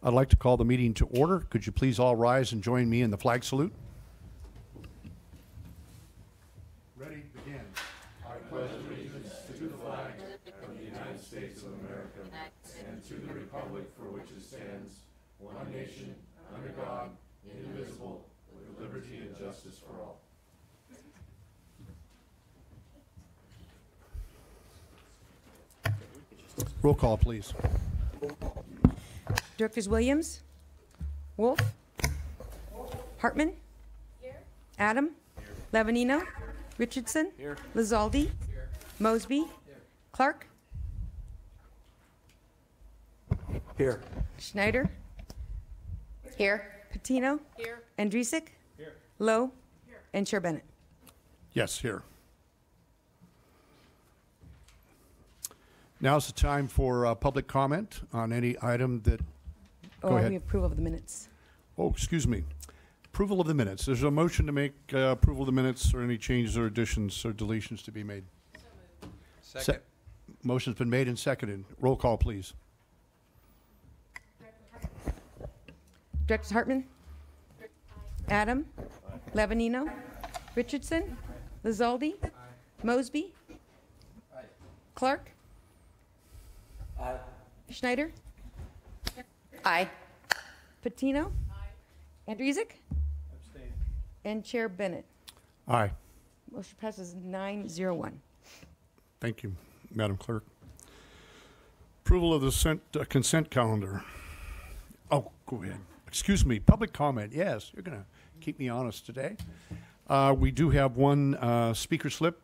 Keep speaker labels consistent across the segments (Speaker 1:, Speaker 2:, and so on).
Speaker 1: I'd like to call the meeting to order. Could you please all rise and join me in the flag salute? Ready, begin. I pledge allegiance to the flag of the United States of America and to the republic for which it stands, one nation, under God, indivisible, with liberty and justice for all. Roll call, please.
Speaker 2: Directors Williams, Wolf, Hartman, here. Adam, here. Levanino, here. Richardson, here. Lizaldi, here. Mosby, here. Clark,
Speaker 3: here.
Speaker 2: Schneider, here. Patino, here. Andrusik, here. Lowe, here. And Chair Bennett.
Speaker 1: Yes, here. Now's the time for public comment on any item that. Go ahead.
Speaker 2: We have approval of the minutes.
Speaker 1: Oh, excuse me. Approval of the minutes. There's a motion to make approval of the minutes or any changes or additions or deletions to be made.
Speaker 3: So second.
Speaker 1: Motion's been made and seconded. Roll call, please.
Speaker 2: Directors Hartman, Adam, Levanino, Richardson, Lizaldi, Mosby, Clark, Schneider, aye. Patino, aye. Andrusik, abstain. And Chair Bennett.
Speaker 1: Aye.
Speaker 2: Motion passes 9-0-1.
Speaker 1: Thank you, Madam Clerk. Approval of the consent calendar. Oh, go ahead. Excuse me. Public comment. Yes, you're going to keep me honest today. We do have one speaker slip.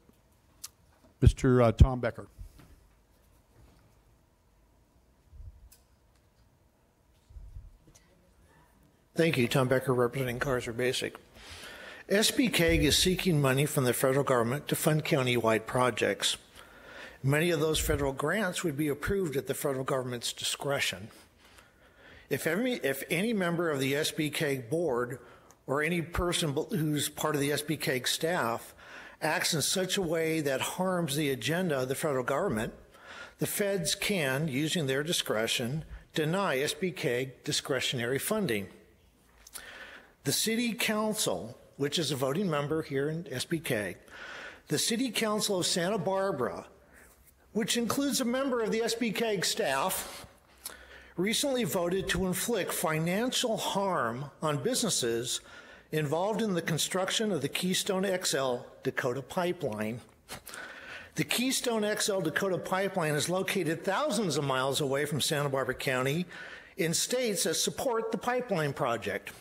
Speaker 1: Mr. Tom Becker.
Speaker 4: Thank you. Tom Becker, representing Cars Basic. SBCAG is seeking money from the federal government to fund county-wide projects. Many of those federal grants would be approved at the federal government's discretion. If any member of the SBCAG board or any person who's part of the SBCAG staff acts in such a way that harms the agenda of the federal government, the feds can, using their discretion, deny SBCAG discretionary funding. The City Council, which is a voting member here in SBCAG, the City Council of Santa Barbara, which includes a member of the SBCAG staff, recently voted to inflict financial harm on businesses involved in the construction of the Keystone XL Dakota Pipeline. The Keystone XL Dakota Pipeline is located thousands of miles away from Santa Barbara County in states that support the pipeline project.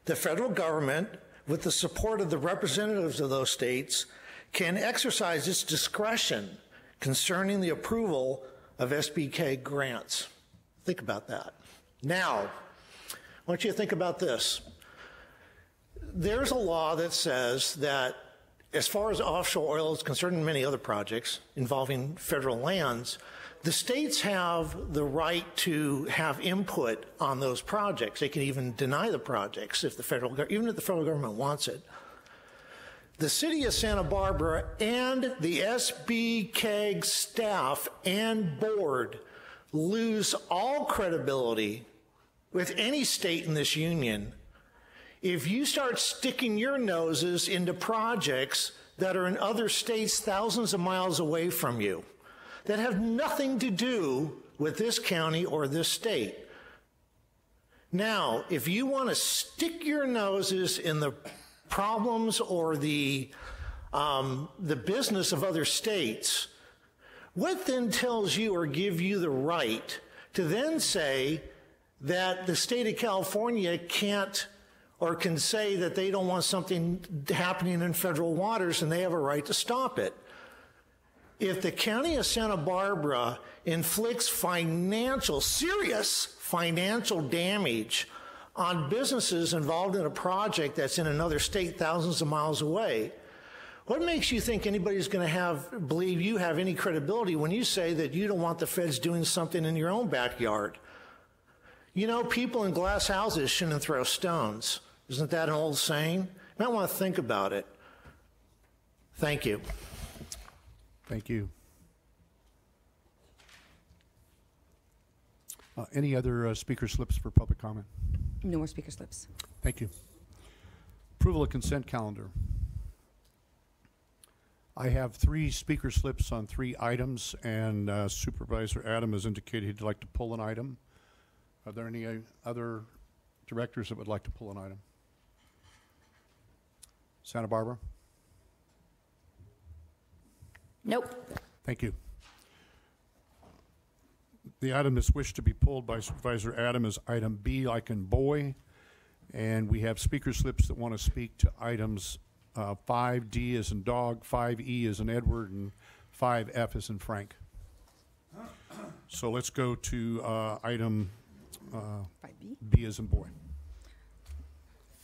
Speaker 4: The federal government, with the support of the representatives of those states, can exercise its discretion concerning the approval of SBCAG grants. Think about that. Now, I want you to think about this. There's a law that says that as far as offshore oil is concerned and many other projects involving federal lands, the states have the right to have input on those projects. They can even deny the projects if even if the federal government wants it. The city of Santa Barbara and the SBCAG staff and board lose all credibility with any state in this union if you start sticking your noses into projects that are in other states thousands of miles away from you that have nothing to do with this county or this state. Now, if you want to stick your noses in the problems or the business of other states, what then tells you or give you the right to then say that the state of California can't or can say that they don't want something happening in federal waters and they have a right to stop it? If the county of Santa Barbara inflicts serious financial damage on businesses involved in a project that's in another state thousands of miles away, what makes you think anybody's going to believe you have any credibility when you say that you don't want the feds doing something in your own backyard? You know, people in glass houses shouldn't throw stones. Isn't that an old saying? You might want to think about it. Thank you.
Speaker 1: Thank you. Any other speaker slips for public comment?
Speaker 2: No more speaker slips.
Speaker 1: Thank you. Approval of consent calendar. I have 3 speaker slips on 3 items, and Supervisor Adam has indicated he'd like to pull an item. Are there any other directors that would like to pull an item? Santa Barbara?
Speaker 2: Nope.
Speaker 1: Thank you. The item that's wished to be pulled by Supervisor Adam is item B, like in boy, and we have speaker slips that want to speak to items 5D as in dog, 5E as in Edward, and 5F as in Frank. So let's go to item
Speaker 2: 5B.
Speaker 1: B as in boy.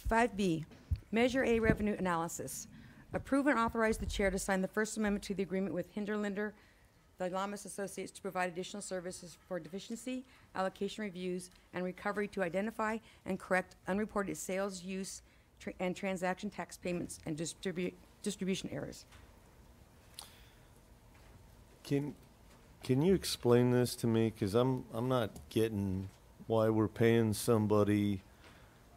Speaker 2: 5B, Measure A revenue analysis. Approve and authorize the chair to sign the First Amendment to the agreement with Hinderlinder, the Lamas Associates, to provide additional services for deficiency, allocation reviews, and recovery to identify and correct unreported sales, use, and transaction tax payments and distribution errors.
Speaker 5: Can you explain this to me? Because I'm not getting why we're paying somebody,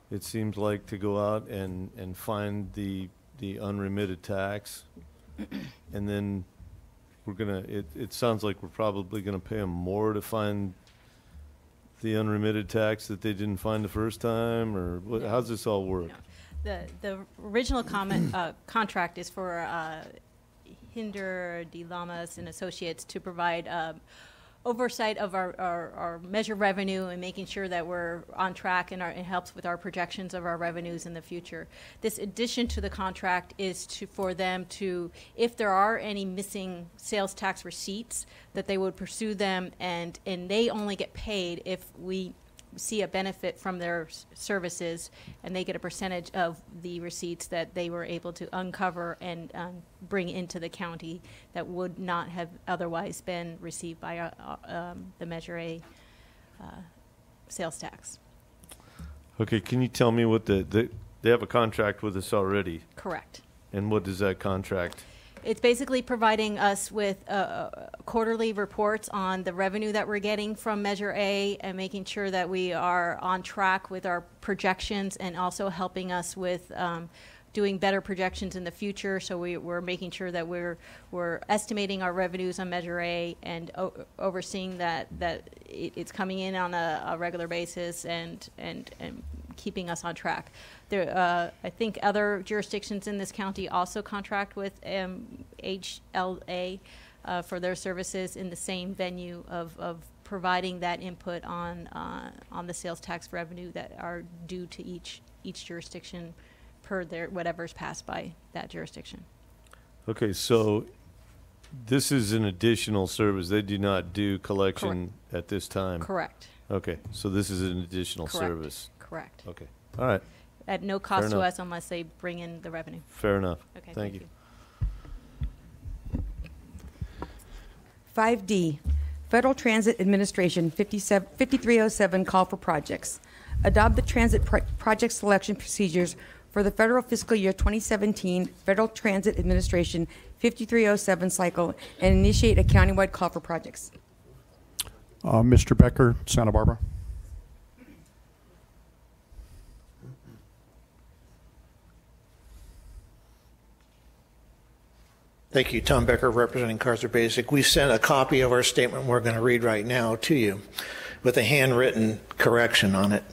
Speaker 5: it seems like, to go out and find the unremitted tax, and then we're gonna, it sounds like we're probably gonna pay them more to find the unremitted tax that they didn't find the first time, or what,
Speaker 6: No.
Speaker 5: how's this all work?
Speaker 6: No. The original contract is for Hinder de Lamas and Associates to provide oversight of our measure revenue and making sure that we're on track, and it helps with our projections of our revenues in the future. This addition to the contract is for them to, if there are any missing sales tax receipts, that they would pursue them, and they only get paid if we see a benefit from their services, and they get a percentage of the receipts that they were able to uncover and bring into the county that would not have otherwise been received by the Measure A sales tax.
Speaker 5: Okay, can you tell me what they have a contract with us already,
Speaker 6: Correct.
Speaker 5: and what does that contract?
Speaker 6: It's basically providing us with quarterly reports on the revenue that we're getting from Measure A, and making sure that we are on track with our projections, and also helping us with doing better projections in the future. So we're making sure that we're estimating our revenues on Measure A, and overseeing that it's coming in on a regular basis, and keeping us on track. There, I think other jurisdictions in this county also contract with HLA for their services in the same venue of providing that input on the sales tax revenue that are due to each jurisdiction per their whatever's passed by that jurisdiction.
Speaker 5: Okay, so this is an additional service. They do not do collection at this time?
Speaker 6: Correct.
Speaker 5: Okay, so this is an additional
Speaker 6: Correct.
Speaker 5: service?
Speaker 6: Correct.
Speaker 5: Okay, all right,
Speaker 6: At no cost to
Speaker 5: enough.
Speaker 6: us unless they bring in the revenue.
Speaker 5: fair enough.
Speaker 6: Okay,
Speaker 5: Thank you.
Speaker 2: 5D, Federal Transit Administration 5307 call for projects. Adopt the transit project selection procedures for the federal fiscal year 2017 Federal Transit Administration 5307 cycle, and initiate a countywide call for projects.
Speaker 1: Mr. Becker, Santa Barbara.
Speaker 4: Thank you. Tom Becker, representing Carther Basic. We sent a copy of our statement we're going to read right now to you with a handwritten correction on it.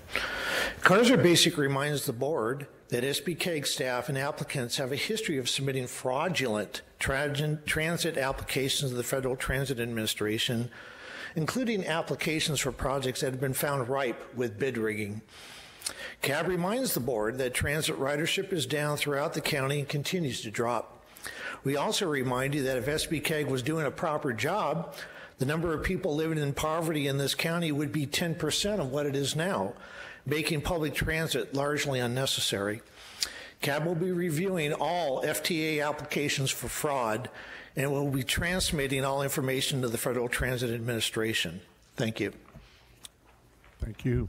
Speaker 4: Carther Basic reminds the board that SBCAG staff and applicants have a history of submitting fraudulent transit applications to the Federal Transit Administration, including applications for projects that have been found ripe with bid rigging. CAB reminds the board that transit ridership is down throughout the county and continues to drop. We also remind you that if SBCAG was doing a proper job, the number of people living in poverty in this county would be 10% of what it is now, making public transit largely unnecessary. CAB will be reviewing all FTA applications for fraud, and will be transmitting all information to the Federal Transit Administration. Thank you.
Speaker 1: Thank you.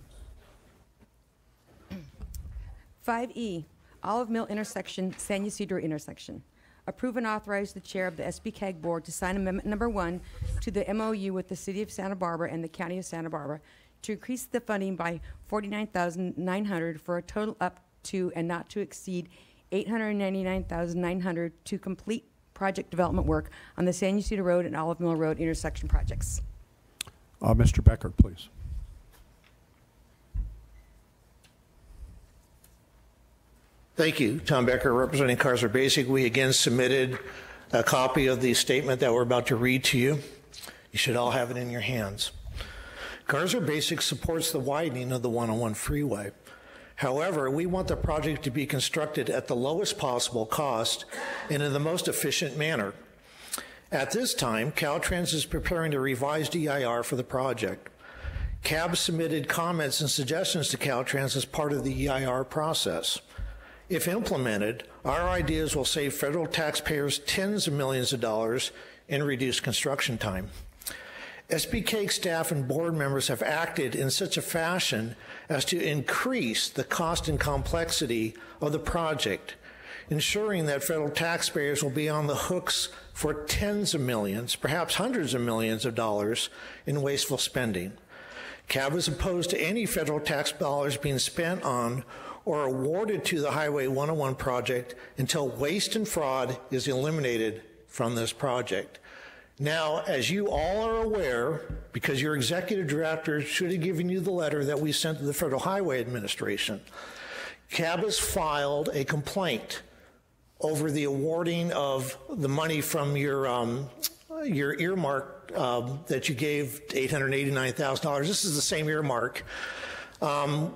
Speaker 2: 5E, Olive Mill intersection, San Ysidro intersection. Approve and authorize the chair of the SBCAG board to sign amendment number 1 to the MOU with the City of Santa Barbara and the County of Santa Barbara to increase the funding by $49,900 for a total up to and not to exceed $899,900 to complete project development work on the San Ysidro Road and Olive Mill Road intersection projects.
Speaker 1: Mr. Becker, please.
Speaker 4: Thank you. Tom Becker, representing Carson Basic. We again submitted a copy of the statement that we're about to read to you. You should all have it in your hands. Garza Basic supports the widening of the 101 freeway. However, we want the project to be constructed at the lowest possible cost and in the most efficient manner. At this time, Caltrans is preparing a revised EIR for the project. CAB submitted comments and suggestions to Caltrans as part of the EIR process. If implemented, our ideas will save federal taxpayers tens of millions of dollars and reduce construction time. SBCAG staff and board members have acted in such a fashion as to increase the cost and complexity of the project, ensuring that federal taxpayers will be on the hooks for tens of millions, perhaps hundreds of millions of dollars in wasteful spending. CAB is opposed to any federal tax dollars being spent on or awarded to the Highway 101 project until waste and fraud is eliminated from this project. Now, as you all are aware, because your executive director should have given you the letter that we sent to the Federal Highway Administration, CAB has filed a complaint over the awarding of the money from your earmark that you gave, $889,000. This is the same earmark.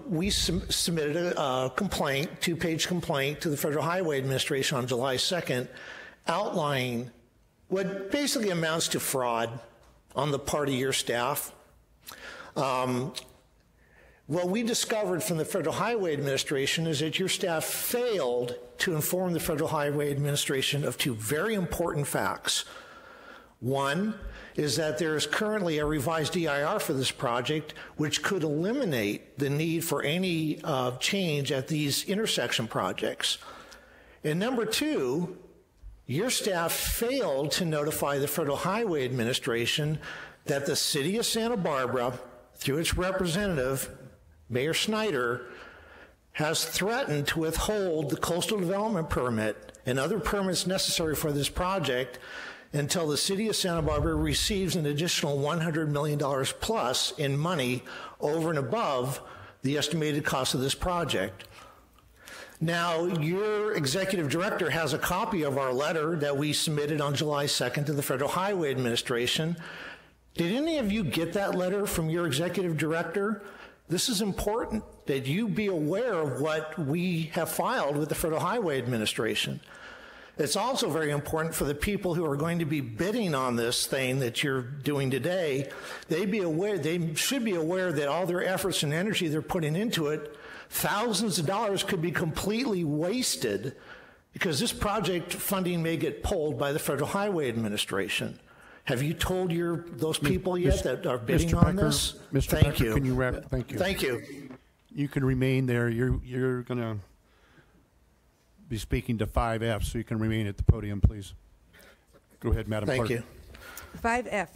Speaker 4: We submitted a complaint, two-page complaint, to the Federal Highway Administration on July 2nd, outlining what basically amounts to fraud on the part of your staff. What we discovered from the Federal Highway Administration is that your staff failed to inform the Federal Highway Administration of two very important facts. One is that there is currently a revised EIR for this project, which could eliminate the need for any change at these intersection projects. And number two, your staff failed to notify the Federal Highway Administration that the City of Santa Barbara, through its representative, Mayor Snyder, has threatened to withhold the coastal development permit and other permits necessary for this project until the City of Santa Barbara receives an additional $100 million plus in money over and above the estimated cost of this project. Now, your executive director has a copy of our letter that we submitted on July 2nd to the Federal Highway Administration. Did any of you get that letter from your executive director? This is important that you be aware of what we have filed with the Federal Highway Administration. It's also very important for the people who are going to be bidding on this thing that you're doing today. They should be aware that all their efforts and energy they're putting into it, thousands of dollars could be completely wasted because this project funding may get pulled by the Federal Highway Administration. Have you told those people yet that are bidding on this?
Speaker 1: Mr.
Speaker 4: Thank
Speaker 1: Becker,
Speaker 4: you.
Speaker 1: can you wrap? Thank you.
Speaker 4: Thank you.
Speaker 1: You can remain there. You're going to be speaking to 5F, so you can remain at the podium, please. Go ahead, Madam Clerk.
Speaker 4: Thank you.
Speaker 2: 5F,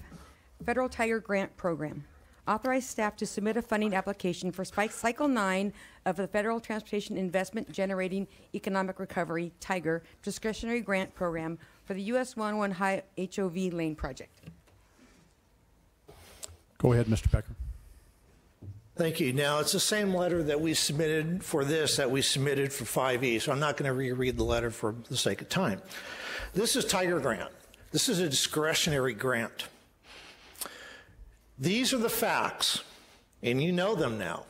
Speaker 2: Federal Tiger Grant Program. Authorize staff to submit a funding application for Cycle 9 of the Federal Transportation Investment Generating Economic Recovery, TIGER, discretionary grant program for the US 101 High HOV Lane project.
Speaker 1: Go ahead, Mr. Becker.
Speaker 4: Thank you. Now, it's the same letter that we submitted for this that we submitted for 5E, so I'm not going to reread the letter for the sake of time. This is Tiger Grant. This is a discretionary grant. These are the facts, and you know them now.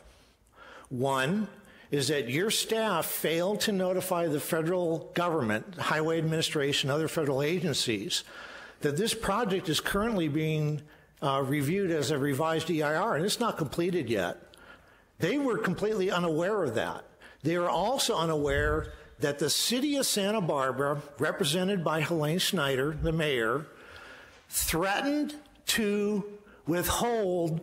Speaker 4: One is that your staff failed to notify the federal government, Highway Administration, other federal agencies, that this project is currently being reviewed as a revised EIR, and it's not completed yet. They were completely unaware of that. They are also unaware that the City of Santa Barbara, represented by Helene Schneider, the mayor, threatened to withhold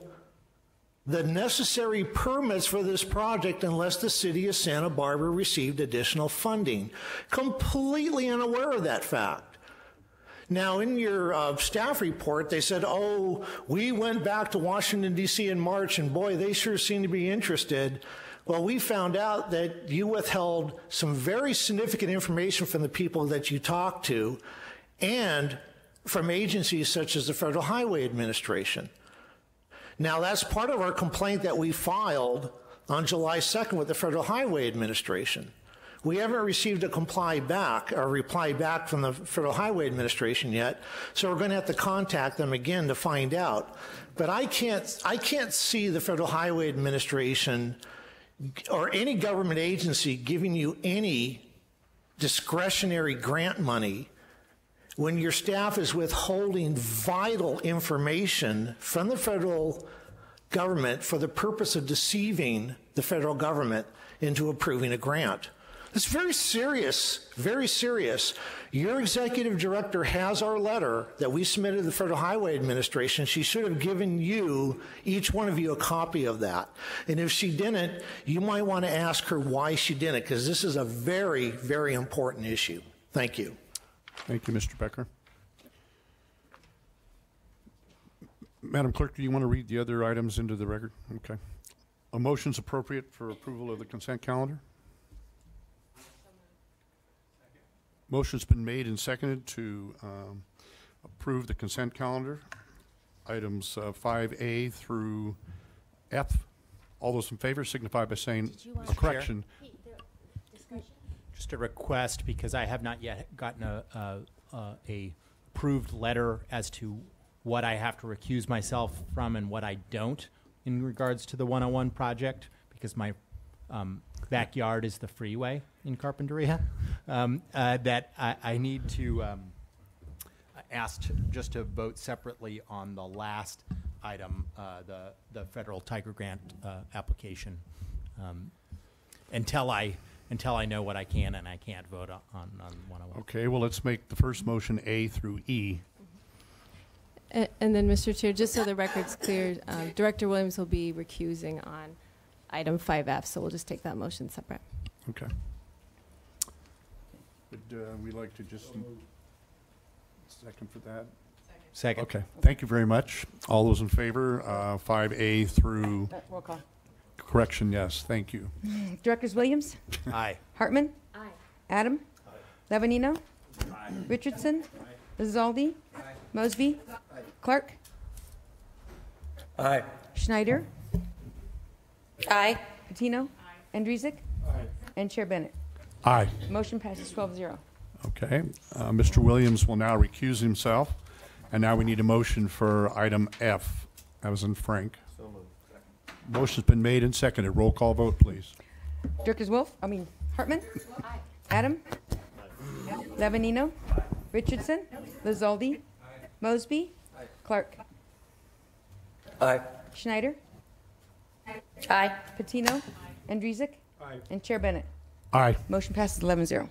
Speaker 4: the necessary permits for this project unless the City of Santa Barbara received additional funding. Completely unaware of that fact. Now, in your staff report, they said, oh, we went back to Washington, D.C. in March, and boy, they sure seem to be interested. Well, we found out that you withheld some very significant information from the people that you talked to and from agencies such as the Federal Highway Administration. Now, that's part of our complaint that we filed on July 2nd with the Federal Highway Administration. We haven't received a reply back from the Federal Highway Administration yet, so we're going to have to contact them again to find out. But I can't see the Federal Highway Administration or any government agency giving you any discretionary grant money when your staff is withholding vital information from the federal government for the purpose of deceiving the federal government into approving a grant. It's very serious, very serious. Your executive director has our letter that we submitted to the Federal Highway Administration. She should have given you, each one of you, a copy of that. And if she didn't, you might want to ask her why she didn't, because this is a very, very important issue. Thank you.
Speaker 1: Thank you, Mr. Becker. Madam Clerk, do you want to read the other items into the record? Okay. A motion's appropriate for approval of the consent calendar? Motion's been made and seconded to approve the consent calendar, items 5A through F. All those in favor signify by saying a correction.
Speaker 7: Just a request, because I have not yet gotten a approved letter as to what I have to recuse myself from and what I don't in regards to the 101 project, because my backyard is the freeway in Carpinteria, that I need to ask just to vote separately on the last item, the federal Tiger Grant application, until I know what I can and I can't vote on 101.
Speaker 1: Okay, well, let's make the first motion A through E.
Speaker 8: And then, Mr. Chair, just so the record's clear, Director Williams will be recusing on item 5F, so we'll just take that motion separate.
Speaker 1: Okay. Would we like to just second for that?
Speaker 7: Second.
Speaker 1: Okay, thank you very much. All those in favor, 5A through,
Speaker 2: Roll call.
Speaker 1: correction, yes, thank you.
Speaker 2: Directors Williams?
Speaker 7: Aye.
Speaker 2: Hartman? Aye. Adam? Aye. Levanino? Aye. Richardson? Aye. Lizaldi? Aye. Mosby? Aye. Clark?
Speaker 3: Aye.
Speaker 2: Schneider?
Speaker 9: Aye.
Speaker 2: Patino? Aye. Andrezek? Aye. And Chair Bennett.
Speaker 1: Aye.
Speaker 2: Motion passes 12-0.
Speaker 1: Okay, Mr. Williams will now recuse himself, and now we need a motion for item F. That was in Frank.
Speaker 5: So moved.
Speaker 1: Motion's been made and seconded. Roll call vote, please.
Speaker 2: Directors Hartman? Aye. Adam? Aye. Levanino? Aye. Richardson? Aye. Lizaldi? Aye. Mosby? Aye. Clark?
Speaker 3: Aye.
Speaker 2: Schneider?
Speaker 9: Aye.
Speaker 2: Patino? Aye. Andrezek? Aye. And Chair Bennett.
Speaker 1: Aye.
Speaker 2: Motion passes 11-0.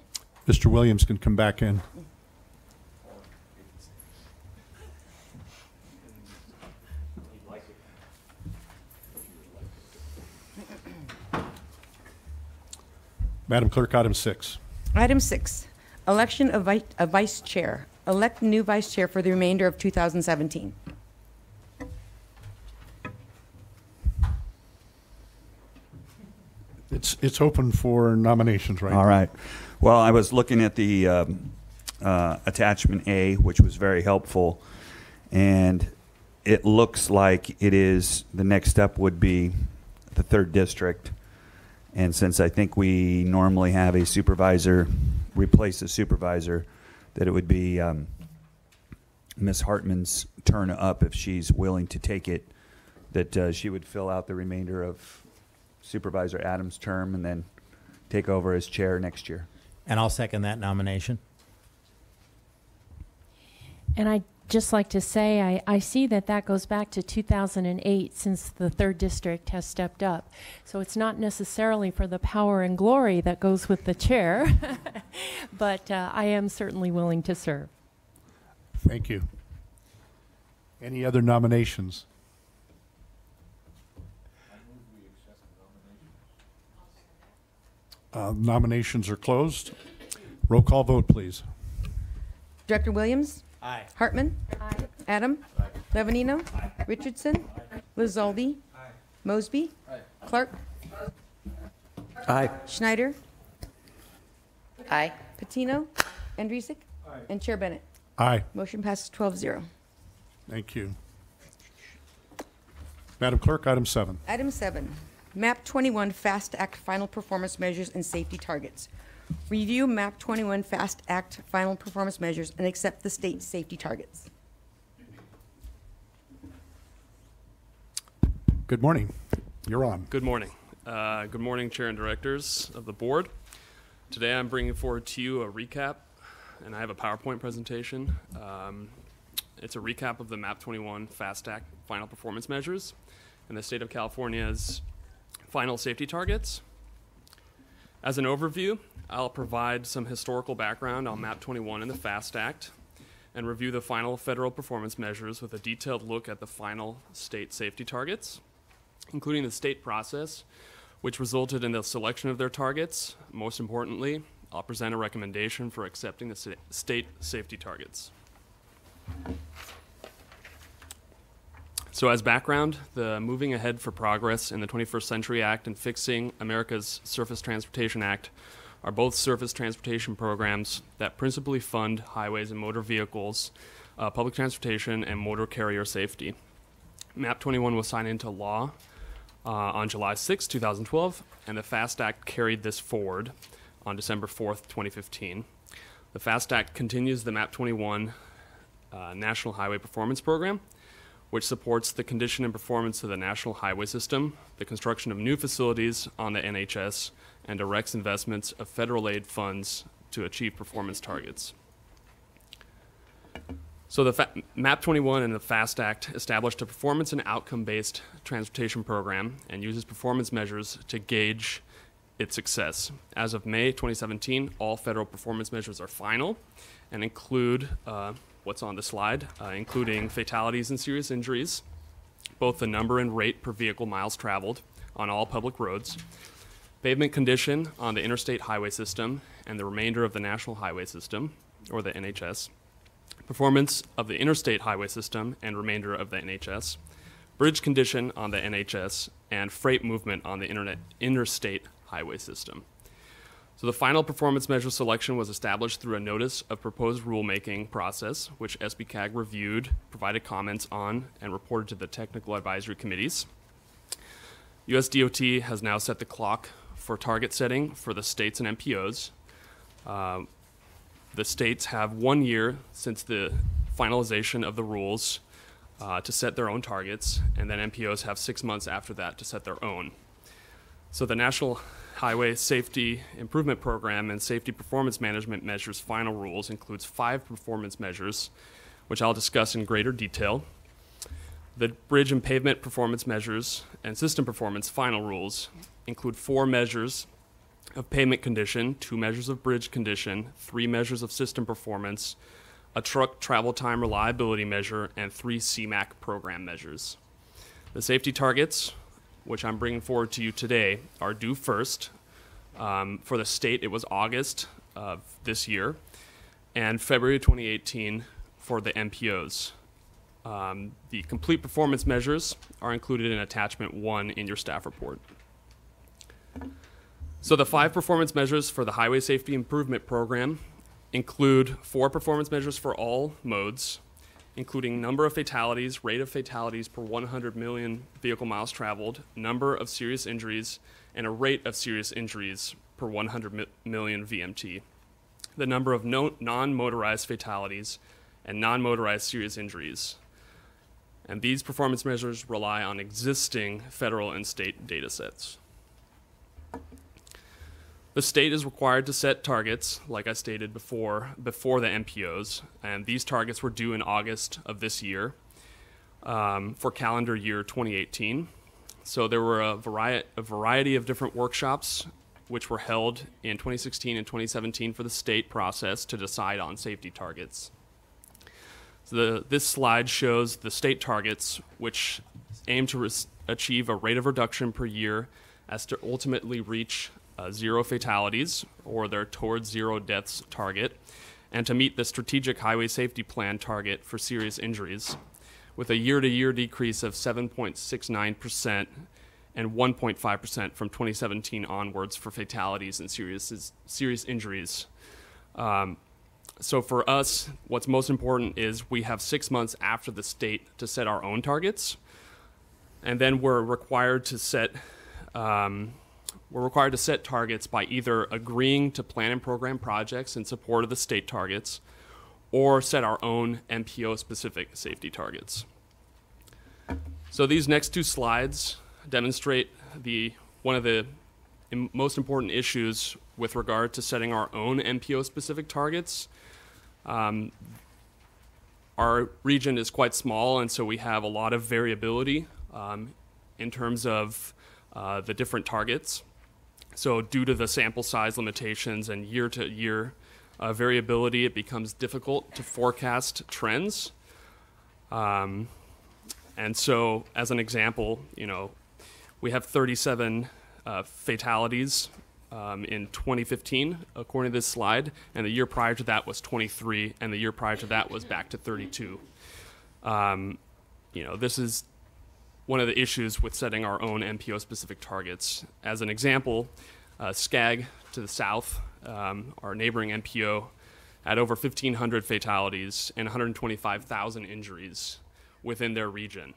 Speaker 1: Mr. Williams can come back in. Madam Clerk, item 6.
Speaker 2: Item 6, election of vice chair. Elect new vice chair for the remainder of 2017.
Speaker 1: It's open for nominations right now.
Speaker 10: All right. Well, I was looking at the attachment A, which was very helpful, and it looks like it is, the next step would be the 3rd district. And since I think we normally have a supervisor replace a supervisor, that it would be Ms. Hartman's turn up if she's willing to take it, that she would fill out the remainder of Supervisor Adams' term and then take over as chair next year.
Speaker 7: And I'll second that nomination.
Speaker 11: And I'd just like to say, I see that goes back to 2008 since the 3rd district has stepped up. So it's not necessarily for the power and glory that goes with the chair, but I am certainly willing to serve.
Speaker 1: Thank you. Any other nominations? Nominations are closed. Roll call vote, please.
Speaker 2: Director Williams?
Speaker 7: Aye.
Speaker 2: Hartman. Adam. Levanino. Richardson. Lizaldi. Mosby. Clark.
Speaker 3: Aye.
Speaker 2: Schneider.
Speaker 9: Aye.
Speaker 2: Patino. Andrusik. And Chair Bennett.
Speaker 1: Aye.
Speaker 2: Motion passes 12-0.
Speaker 1: Thank you. Madam Clerk, item 7.
Speaker 2: Item 7, MAP 21 FAST Act Final Performance Measures and Safety Targets. Review MAP 21 FAST Act Final Performance Measures and accept the state safety targets.
Speaker 1: Good morning. You're on.
Speaker 12: Good morning. Good morning, Chair and Directors of the Board. Today I'm bringing forward to you a recap, and I have a PowerPoint presentation. It's a recap of the MAP 21 FAST Act Final Performance Measures and the State of California's final safety targets. As an overview, I'll provide some historical background on MAP 21 and the FAST Act and review the final federal performance measures with a detailed look at the final state safety targets, including the state process, which resulted in the selection of their targets. Most importantly, I'll present a recommendation for accepting the state safety targets. So as background, the Moving Ahead for Progress in the 21st Century Act and Fixing America's Surface Transportation Act are both surface transportation programs that principally fund highways and motor vehicles, public transportation, and motor carrier safety. MAP 21 was signed into law on July 6, 2012, and the FAST Act carried this forward on December 4th, 2015. The FAST Act continues the MAP 21 National Highway Performance Program, which supports the condition and performance of the national highway system, the construction of new facilities on the NHS, and directs investments of federal aid funds to achieve performance targets. So the MAP 21 and the FAST Act established a performance and outcome-based transportation program and uses performance measures to gauge its success. As of May 2017, all federal performance measures are final and include what's on the slide, including fatalities and serious injuries, both the number and rate per vehicle miles traveled on all public roads, pavement condition on the interstate highway system and the remainder of the national highway system, or the NHS, performance of the interstate highway system and remainder of the NHS, bridge condition on the NHS, and freight movement on the interstate highway system. So the final performance measure selection was established through a notice of proposed rulemaking process, which SBCAG reviewed, provided comments on, and reported to the technical advisory committees. US DOT has now set the clock for target setting for the states and MPOs. The states have 1 year since the finalization of the rules to set their own targets, and then MPOs have 6 months after that to set their own. So the National Highway Safety Improvement Program and Safety Performance Management Measures final rules includes 5 performance measures, which I'll discuss in greater detail. The bridge and pavement performance measures and system performance final rules include 4 measures of pavement condition, 2 measures of bridge condition, 3 measures of system performance, a truck travel time reliability measure, and 3 CMAQ program measures. The safety targets, which I'm bringing forward to you today, are due first. For the state, it was August of this year, and February 2018 for the MPOs. The complete performance measures are included in attachment 1 in your staff report. So the 5 performance measures for the Highway Safety Improvement Program include 4 performance measures for all modes, including number of fatalities, rate of fatalities per 100 million vehicle miles traveled, number of serious injuries, and a rate of serious injuries per 100 million VMT, the number of non-motorized fatalities, and non-motorized serious injuries. And these performance measures rely on existing federal and state data sets. The state is required to set targets, like I stated before the MPOs, and these targets were due in August of this year for calendar year 2018. So there were a variety of different workshops which were held in 2016 and 2017 for the state process to decide on safety targets. So this slide shows the state targets, which aim to achieve a rate of reduction per year as to ultimately reach 0 fatalities, or their towards 0 deaths target, and to meet the Strategic Highway Safety Plan target for serious injuries, with a year-to-year decrease of 7.69% and 1.5% from 2017 onwards for fatalities and serious injuries. So for us, what's most important is we have 6 months after the state to set our own targets, and then we're required to set targets by either agreeing to plan and program projects in support of the state targets, or set our own MPO-specific safety targets. So these next 2 slides demonstrate one of the most important issues with regard to setting our own MPO-specific targets. Our region is quite small, and so we have a lot of variability in terms of the different targets. So due to the sample size limitations and year-to-year variability, it becomes difficult to forecast trends. And so, as an example, we have 37 fatalities in 2015, according to this slide, and the year prior to that was 23, and the year prior to that was back to 32. This is one of the issues with setting our own MPO-specific targets. As an example, SCAG to the south, our neighboring MPO, had over 1,500 fatalities and 125,000 injuries within their region,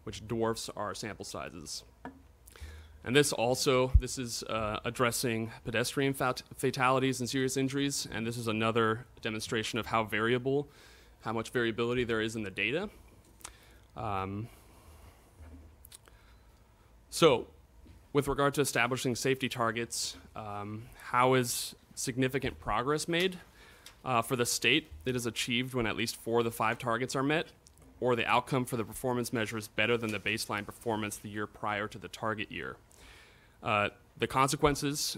Speaker 12: which dwarfs our sample sizes. And this is addressing pedestrian fatalities and serious injuries, and this is another demonstration of how much variability there is in the data. So, with regard to establishing safety targets, how is significant progress made? For the state, it is achieved when at least 4 of the 5 targets are met, or the outcome for the performance measure is better than the baseline performance the year prior to the target year. The consequences,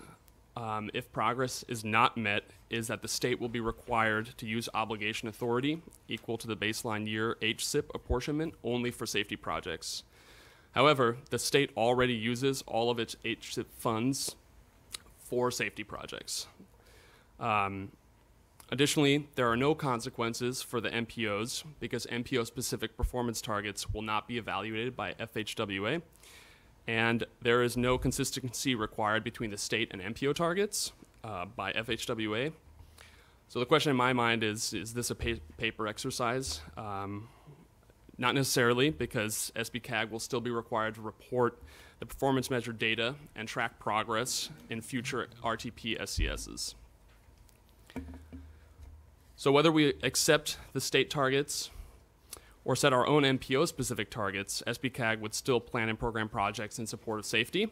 Speaker 12: if progress is not met, is that the state will be required to use obligation authority equal to the baseline year HSIP apportionment only for safety projects. However, the state already uses all of its HSIP funds for safety projects. Additionally, there are no consequences for the MPOs because MPO-specific performance targets will not be evaluated by FHWA, and there is no consistency required between the state and MPO targets by FHWA. So the question in my mind is this a paper exercise? Not necessarily, because SBCAG will still be required to report the performance measure data and track progress in future RTP SCSs. So whether we accept the state targets or set our own MPO-specific targets, SBCAG would still plan and program projects in support of safety.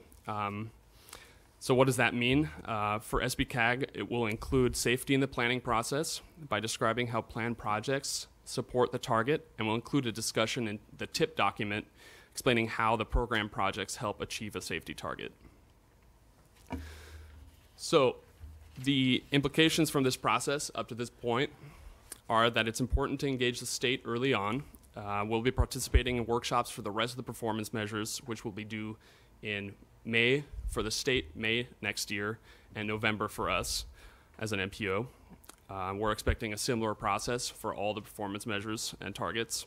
Speaker 12: So what does that mean? For SBCAG, it will include safety in the planning process by describing how planned projects support the target, and will include a discussion in the TIP document explaining how the program projects help achieve a safety target. So the implications from this process up to this point are that it's important to engage the state early on. We'll be participating in workshops for the rest of the performance measures, which will be due in May for the state, May next year, and November for us as an MPO. We're expecting a similar process for all the performance measures and targets.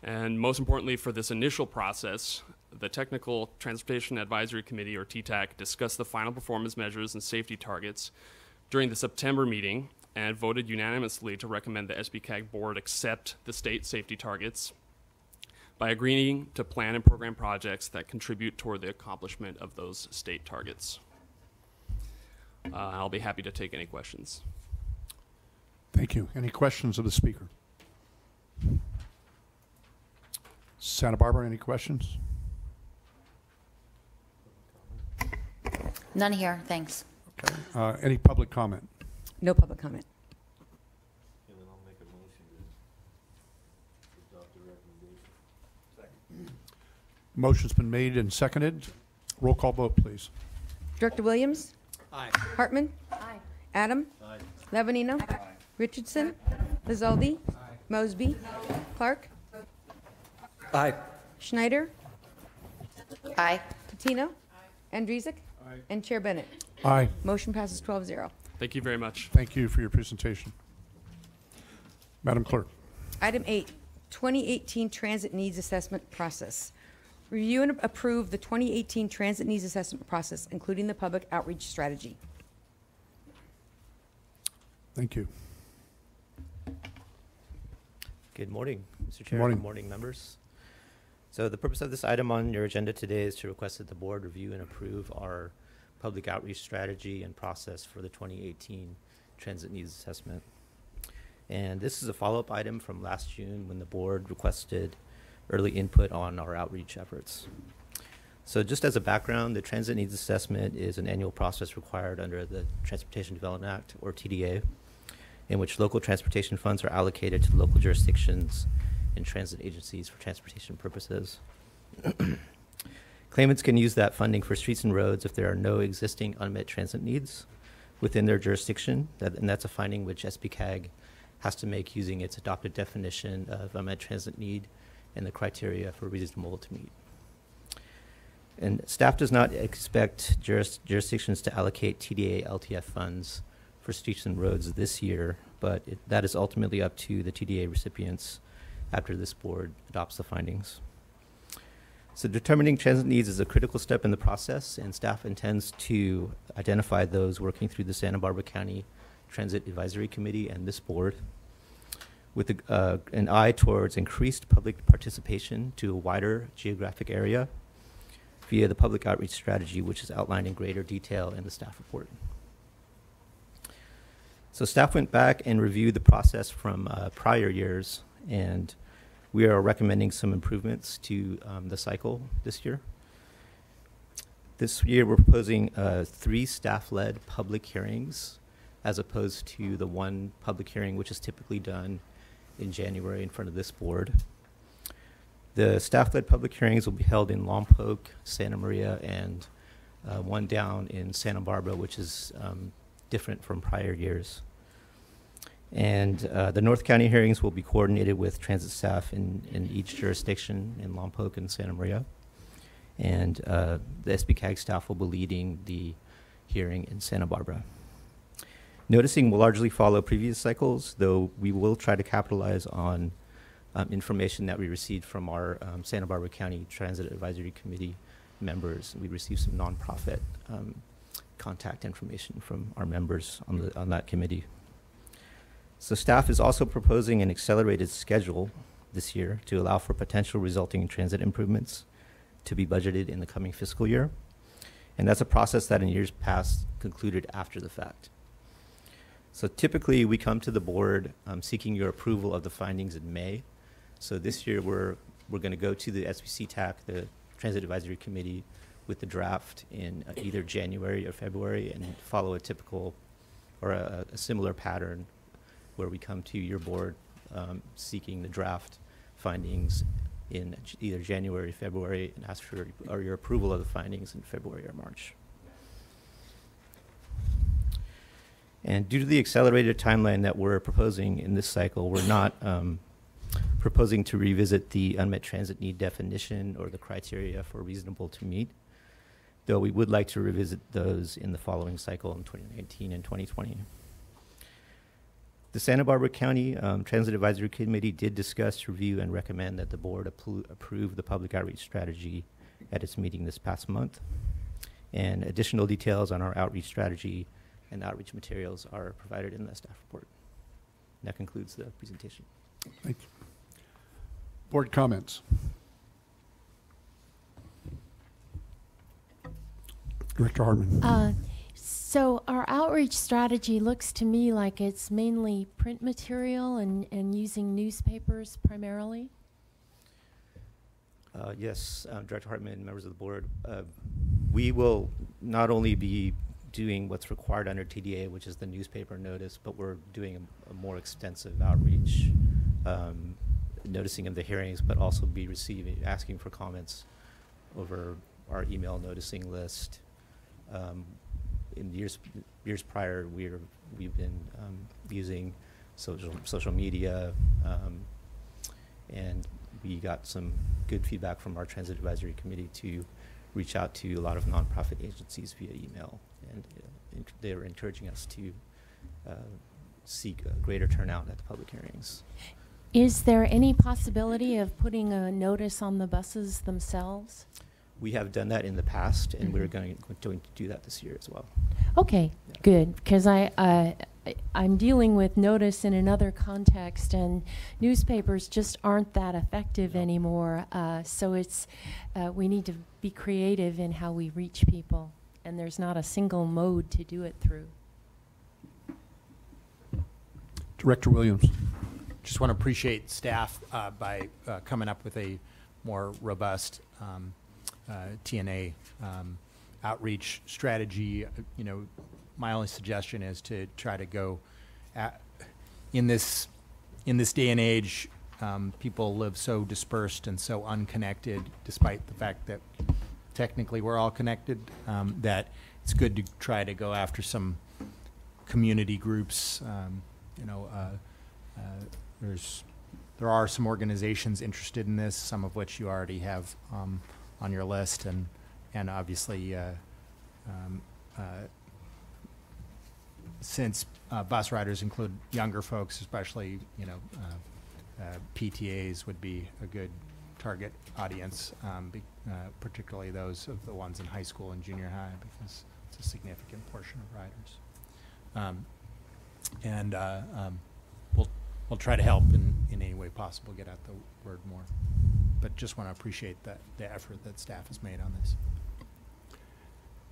Speaker 12: And most importantly, for this initial process, the Technical Transportation Advisory Committee, or TTAC, discussed the final performance measures and safety targets during the September meeting and voted unanimously to recommend the SBCAG board accept the state safety targets by agreeing to plan and program projects that contribute toward the accomplishment of those state targets. I'll be happy to take any questions.
Speaker 1: Thank you. Any questions of the speaker? Santa Barbara, any questions?
Speaker 9: None here, thanks.
Speaker 1: Okay. Any public comment?
Speaker 2: No public comment.
Speaker 5: And then I'll make a motion to adopt the recommendation.
Speaker 1: Motion's been made and seconded. Roll call vote, please.
Speaker 2: Director Williams?
Speaker 3: Aye.
Speaker 2: Hartman? Aye. Adam?
Speaker 5: Aye.
Speaker 2: Levanino? Aye. Richardson? Lizaldi? Mosby? Clark?
Speaker 3: Aye.
Speaker 2: Schneider?
Speaker 9: Aye.
Speaker 2: Patino? Andrezek? And Chair Bennett.
Speaker 1: Aye.
Speaker 2: Motion passes 12-0.
Speaker 12: Thank you very much.
Speaker 1: Thank you for your presentation. Madam Clerk.
Speaker 2: Item 8, 2018 Transit Needs Assessment Process. Review and approve the 2018 Transit Needs Assessment Process, including the public outreach strategy.
Speaker 1: Thank you.
Speaker 13: Good morning, Mr. Chair.
Speaker 1: Morning.
Speaker 13: Good morning, members. So the purpose of this item on your agenda today is to request that the board review and approve our public outreach strategy and process for the 2018 Transit Needs Assessment. And this is a follow-up item from last June when the board requested early input on our outreach efforts. So just as a background, the Transit Needs Assessment is an annual process required under the Transportation Development Act, or TDA, in which local transportation funds are allocated to local jurisdictions and transit agencies for transportation purposes. Claimants can use that funding for streets and roads if there are no existing unmet transit needs within their jurisdiction, and that's a finding which SBCAG has to make using its adopted definition of unmet transit need and the criteria for reasonable to meet. And staff does not expect jurisdictions to allocate TDA LTF funds for streets and roads this year, but that is ultimately up to the TDA recipients after this board adopts the findings. So determining transit needs is a critical step in the process, and staff intends to identify those working through the Santa Barbara County Transit Advisory Committee and this board with an eye towards increased public participation to a wider geographic area via the public outreach strategy, which is outlined in greater detail in the staff report. So staff went back and reviewed the process from prior years, and we are recommending some improvements to the cycle this year. This year we're proposing 3 staff-led public hearings as opposed to the 1 public hearing which is typically done in January in front of this board. The staff-led public hearings will be held in Lompoc, Santa Maria, and 1 down in Santa Barbara, which is different from prior years. And the North County hearings will be coordinated with transit staff in each jurisdiction in Lompoc and Santa Maria. And the SBCAG staff will be leading the hearing in Santa Barbara. Noticing will largely follow previous cycles, though we will try to capitalize on information that we received from our Santa Barbara County Transit Advisory Committee members. We received some nonprofit contact information from our members on that committee. So staff is also proposing an accelerated schedule this year to allow for potential resulting transit improvements to be budgeted in the coming fiscal year. And that's a process that in years past concluded after the fact. So typically we come to the board seeking your approval of the findings in May. So this year we're going to go to the SBCTAC, the Transit Advisory Committee, with the draft in either January or February and follow a typical or a similar pattern where we come to your board seeking the draft findings in either January or February and ask for your approval of the findings in February or March. And due to the accelerated timeline that we're proposing in this cycle, we're not proposing to revisit the unmet transit need definition or the criteria for reasonable to meet, though we would like to revisit those in the following cycle in 2019 and 2020. The Santa Barbara County Transit Advisory Committee did discuss, review, and recommend that the board approve the public outreach strategy at its meeting this past month. And additional details on our outreach strategy and outreach materials are provided in the staff report. And that concludes the presentation.
Speaker 1: Thank you. Board comments. Director Hardman.
Speaker 11: So our outreach strategy looks to me like it's mainly print material and using newspapers primarily.
Speaker 13: Yes, Director Hartman, members of the board. We will not only be doing what's required under TDA, which is the newspaper notice, but we're doing a more extensive outreach, noticing of the hearings, but also be asking for comments over our email noticing list. In years prior, we've been using social media, and we got some good feedback from our Transit Advisory Committee to reach out to a lot of nonprofit agencies via email, and they were encouraging us to seek a greater turnout at the public hearings.
Speaker 11: Is there any possibility of putting a notice on the buses themselves?
Speaker 13: We have done that in the past, and we're going to do that this year as well.
Speaker 11: Okay, good, because I'm dealing with notice in another context, and newspapers just aren't that effective anymore. So it's we need to be creative in how we reach people, and there's not a single mode to do it through.
Speaker 1: Director Williams.
Speaker 7: Just want to appreciate staff by coming up with a more robust TNA outreach strategy. You know, my only suggestion is to try to go in this day and age. People live so dispersed and so unconnected, despite the fact that technically we're all connected. That it's good to try to go after some community groups. You know, there are some organizations interested in this, some of which you already have on your list, and obviously since bus riders include younger folks, especially, you know, PTAs would be a good target audience, particularly those of the ones in high school and junior high, because it's a significant portion of riders. We'll try to help in any way possible get out the word more. But just want to appreciate the effort that staff has made on this.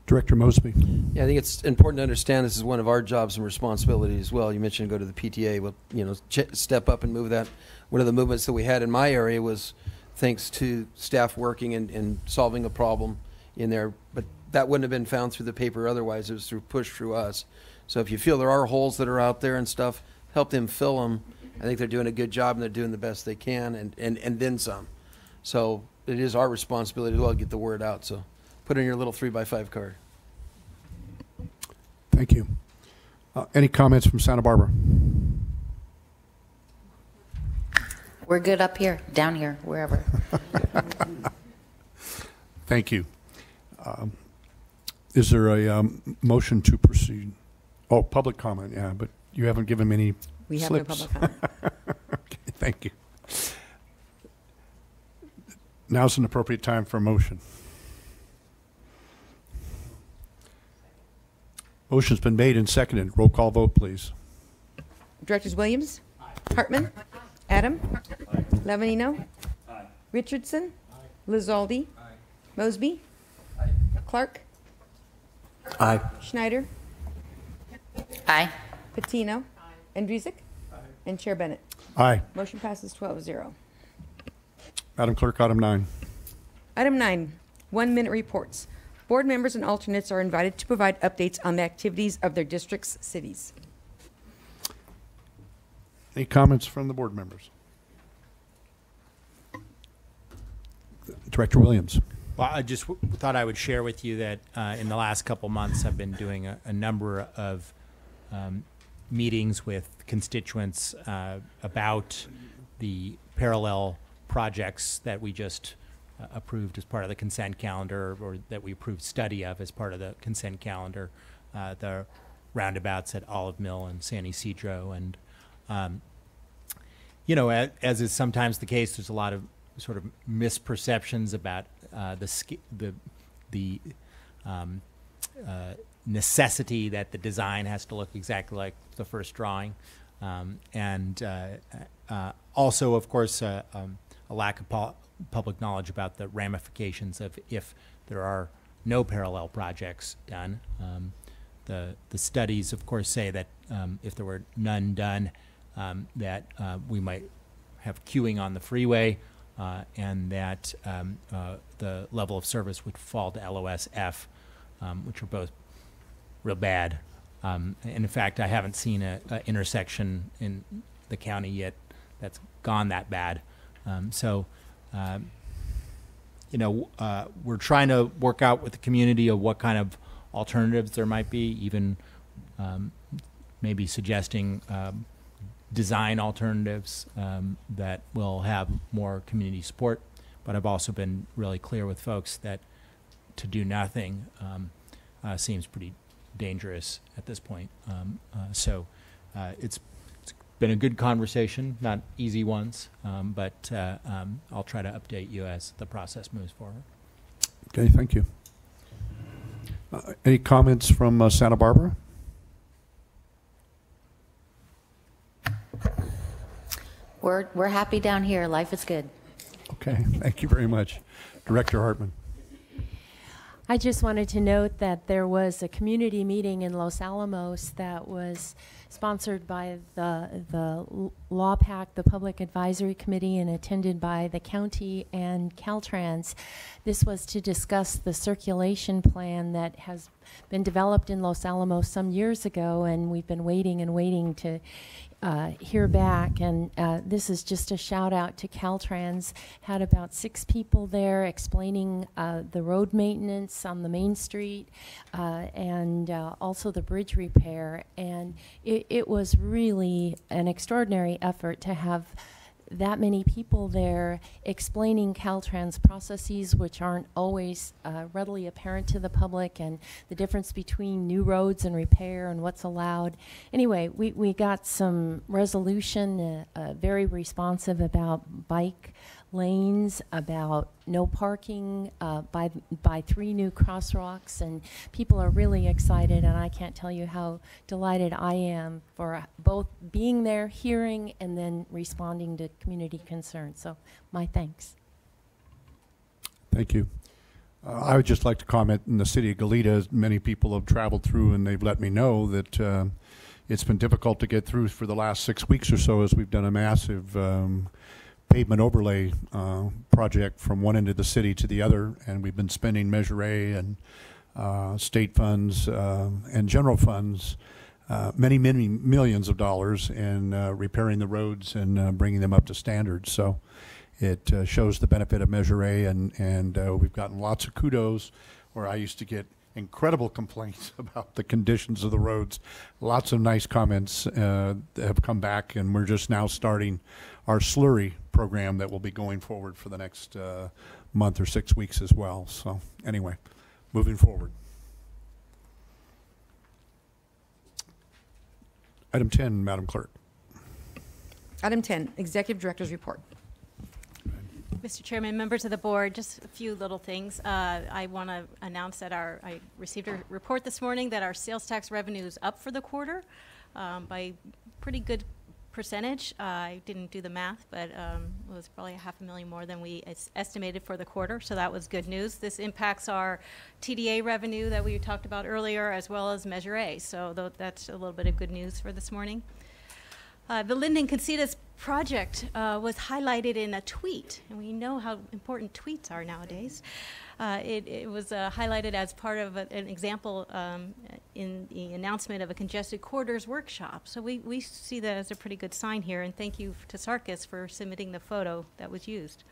Speaker 1: Director Mosby.
Speaker 14: Yeah, I think it's important to understand this is one of our jobs and responsibilities as well. You mentioned go to the PTA, but you know, step up and move that. One of the movements that we had in my area was thanks to staff working and solving a problem in there, but that wouldn't have been found through the paper otherwise. It was pushed through us. So if you feel there are holes that are out there and stuff, help them fill them. I think they're doing a good job and they're doing the best they can, and then some. So it is our responsibility as well to get the word out. So put in your little 3x5 card.
Speaker 1: Thank you. Any comments from Santa Barbara?
Speaker 9: We're good up here, down here, wherever.
Speaker 1: Thank you. Is there a motion to proceed? Oh, public comment, yeah, but you haven't given me any
Speaker 2: We have
Speaker 1: slips.
Speaker 2: no public comment.
Speaker 1: Okay, thank you. Now's an appropriate time for a motion. Motion's been made and seconded. Roll call vote, please.
Speaker 2: Directors Williams? Hartman? Adam? Lavanino? Richardson? Lizaldi? Mosby? Clark?
Speaker 3: Aye.
Speaker 2: Schneider?
Speaker 9: Aye.
Speaker 2: Patino? Andrusik? And Chair Bennett.
Speaker 1: Aye.
Speaker 2: Motion passes 12-0.
Speaker 1: Madam Clerk, item 9.
Speaker 2: Item 9, 1-minute reports. Board members and alternates are invited to provide updates on the activities of their districts' cities.
Speaker 1: Any comments from the board members? Director Williams.
Speaker 7: Well, I just thought I would share with you that in the last couple months, I've been doing a number of meetings with constituents about the parallel projects that we just approved as part of the consent calendar, or that we approved study of as part of the consent calendar, the roundabouts at Olive Mill and San Ysidro. And, you know, as is sometimes the case, there's a lot of sort of misperceptions about the necessity that the design has to look exactly like the first drawing. Also, of course, a lack of public knowledge about the ramifications of if there are no parallel projects done. The studies, of course, say that if there were none done, that we might have queuing on the freeway, and that the level of service would fall to LOS F, which are both real bad. And in fact, I haven't seen an intersection in the county yet that's gone that bad. You know, we're trying to work out with the community of what kind of alternatives there might be, even maybe suggesting design alternatives that will have more community support. But I've also been really clear with folks that to do nothing seems pretty dangerous at this point. it's been a good conversation, not easy ones, but I'll try to update you as the process moves forward.
Speaker 1: Okay, thank you. Any comments from Santa Barbara?
Speaker 9: We're happy down here. Life is good.
Speaker 1: Okay, thank you very much. Director Hartman.
Speaker 11: I just wanted to note that there was a community meeting in Los Alamos that was sponsored by the LawPAC, the Public Advisory Committee, and attended by the county and Caltrans. This was to discuss the circulation plan that has been developed in Los Alamos some years ago, and we've been waiting and waiting to hear back. And this is just a shout out to Caltrans. Had about 6 people there explaining the road maintenance on the main street and also the bridge repair. And it was really an extraordinary effort to have that many people there explaining Caltrans processes, which aren't always readily apparent to the public, and the difference between new roads and repair and what's allowed. Anyway, we got some resolution, very responsive about bike lanes, about no parking by 3 new crosswalks, and people are really excited, and I can't tell you how delighted I am for both being there, hearing, and then responding to community concerns. So my thanks.
Speaker 1: Thank you. I would just like to comment, in the city of Goleta, many people have traveled through and they've let me know that it's been difficult to get through for the last 6 weeks or so, as we've done a massive pavement overlay project from one end of the city to the other, and we've been spending Measure A and state funds and general funds, many millions of dollars in repairing the roads and bringing them up to standards. So it shows the benefit of Measure A, and we've gotten lots of kudos, where I used to get incredible complaints about the conditions of the roads. Lots of nice comments have come back, and we're just now starting our slurry program that will be going forward for the next month or 6 weeks as well. So anyway, moving forward. Item 10, Madam Clerk.
Speaker 2: Item 10, Executive Director's Report.
Speaker 6: Mr. Chairman, members of the board, just a few little things. I want to announce that I received a report this morning that our sales tax revenue is up for the quarter by pretty good percentage. I didn't do the math, but it was probably $500,000 more than we estimated for the quarter, so that was good news. This impacts our TDA revenue that we talked about earlier, as well as Measure A, so that's a little bit of good news for this morning. The Linden Casitas project was highlighted in a tweet, and we know how important tweets are nowadays. It was highlighted as part of an example in the announcement of a congested corridors workshop. So we see that as a pretty good sign here, and thank you to Sarkis for submitting the photo that was used.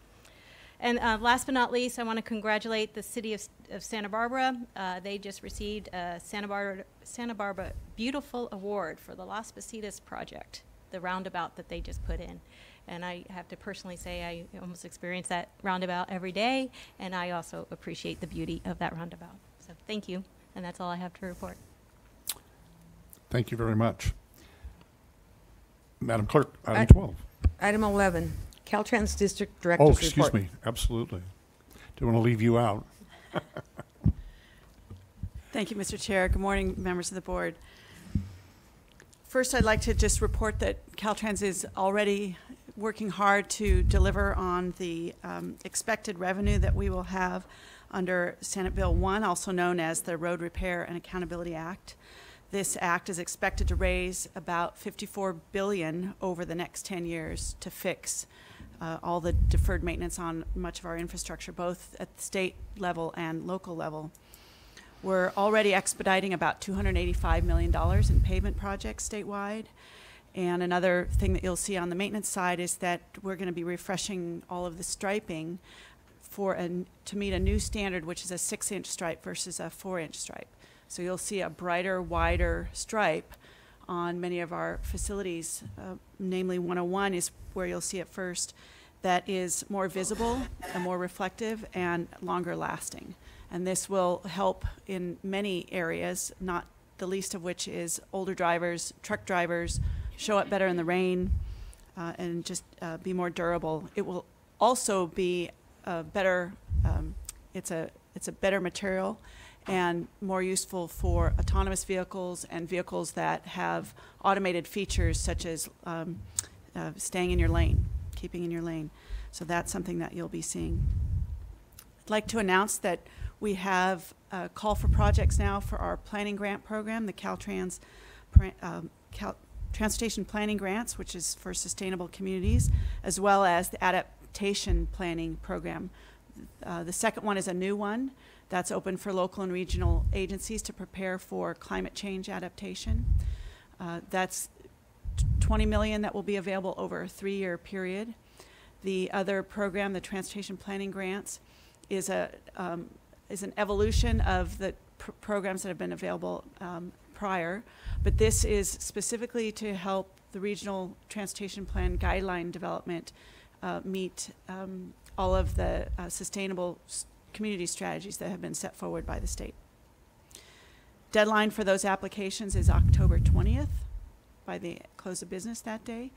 Speaker 6: And last but not least, I want to congratulate the city of Santa Barbara. They just received a Santa Barbara Beautiful Award for the Las Positas project, the roundabout that they just put in. And I have to personally say I almost experience that roundabout every day, and I also appreciate the beauty of that roundabout. So thank you, and that's all I have to report.
Speaker 1: Thank you very much. Madam Clerk, item 12.
Speaker 2: Item 11, Caltrans District Director's Report.
Speaker 1: Oh, excuse me, absolutely. Didn't want to leave you out.
Speaker 15: Thank you, Mr. Chair. Good morning, members of the board. First, I'd like to just report that Caltrans is already working hard to deliver on the expected revenue that we will have under Senate Bill 1, also known as the Road Repair and Accountability Act. This act is expected to raise about $54 billion over the next 10 years to fix all the deferred maintenance on much of our infrastructure, both at the state level and local level. We're already expediting about $285 million in pavement projects statewide. And another thing that you'll see on the maintenance side is that we're going to be refreshing all of the striping to meet a new standard, which is a 6-inch stripe versus a 4-inch stripe. So you'll see a brighter, wider stripe on many of our facilities, namely 101 is where you'll see it first, that is more visible and more reflective and longer lasting. And this will help in many areas, not the least of which is older drivers, truck drivers, show up better in the rain, and just be more durable. It will also be better. It's a better material and more useful for autonomous vehicles and vehicles that have automated features such as staying in your lane, keeping in your lane. So that's something that you'll be seeing. I'd like to announce that we have a call for projects now for our planning grant program, the Caltrans Transportation Planning Grants, which is for sustainable communities, as well as the adaptation planning program. The second one is a new one that's open for local and regional agencies to prepare for climate change adaptation. That's $20 million that will be available over a 3-year period. The other program, the Transportation Planning Grants, is an evolution of the programs that have been available prior, but this is specifically to help the regional transportation plan guideline development meet all of the sustainable community strategies that have been set forward by the state. Deadline for those applications is October 20th by the close of business that day.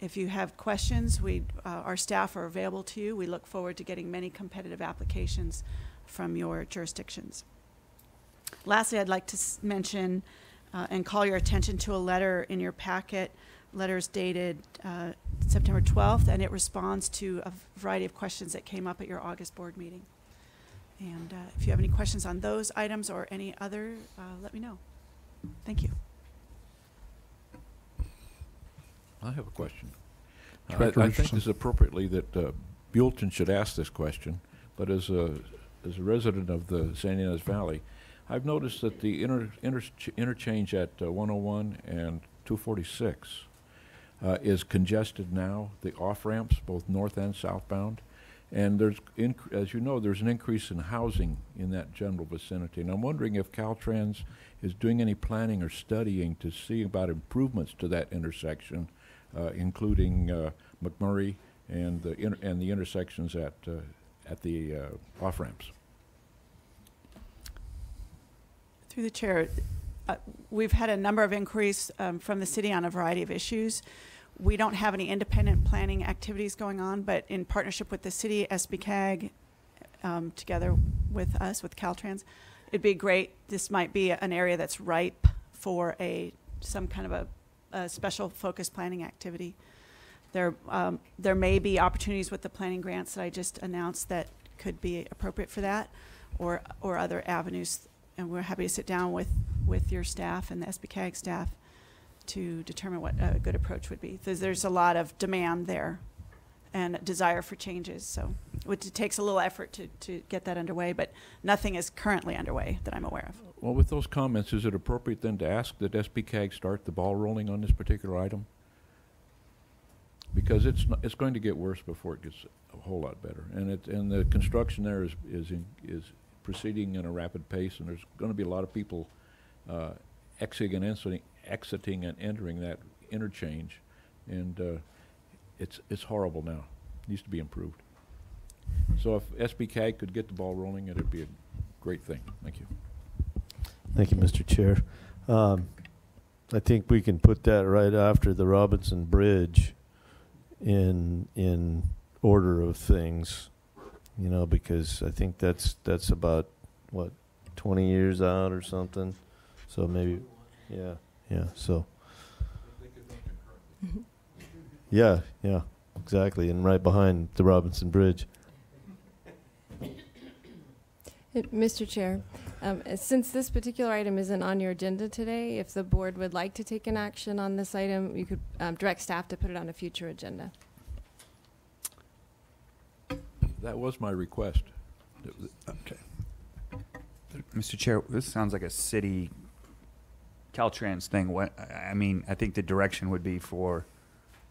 Speaker 15: If you have questions, our staff are available to you. We look forward to getting many competitive applications from your jurisdictions. Lastly, I'd like to mention and call your attention to a letter in your packet. Letters dated September 12th, and it responds to a variety of questions that came up at your August board meeting. And if you have any questions on those items or any other, let me know. Thank you.
Speaker 16: I have a question. I think it's appropriately that Buellton should ask this question, but as a resident of the San Ynez Valley, I've noticed that the interchange at 101 and 246 is congested now, the off-ramps, both north and southbound. And there's, as you know, there's an increase in housing in that general vicinity. And I'm wondering if Caltrans is doing any planning or studying to see about improvements to that intersection, including McMurray and the intersections at the off-ramps.
Speaker 15: Through the chair, we've had a number of inquiries from the city on a variety of issues. We don't have any independent planning activities going on, but in partnership with the city, SBCAG, together with us, with Caltrans, it'd be great. This might be an area that's ripe for some kind of a special focus planning activity. There may be opportunities with the planning grants that I just announced that could be appropriate for that, or other avenues. And we're happy to sit down with your staff and the SBCAG staff to determine what a good approach would be. There's a lot of demand there and desire for changes. So it takes a little effort to get that underway, but nothing is currently underway that I'm aware of.
Speaker 16: Well, with those comments, is it appropriate then to ask that SBCAG start the ball rolling on this particular item? Because it's going to get worse before it gets a whole lot better. And the construction there is proceeding in a rapid pace, and there's going to be a lot of people exiting and entering that interchange, and it's horrible now. It needs to be improved. So if SBCAG could get the ball rolling, it'd be a great thing. Thank you.
Speaker 5: Thank you, Mr. Chair. I think we can put that right after the Robinson Bridge in order of things, you know, because I think that's about, what, 20 years out or something. So maybe, yeah, so. Yeah, exactly, and right behind the Robinson Bridge.
Speaker 8: Mr. Chair, since this particular item isn't on your agenda today, if the board would like to take an action on this item, you could direct staff to put it on a future agenda.
Speaker 16: That was my request.
Speaker 10: Okay. Mr. Chair, this sounds like a city Caltrans thing. I think the direction would be for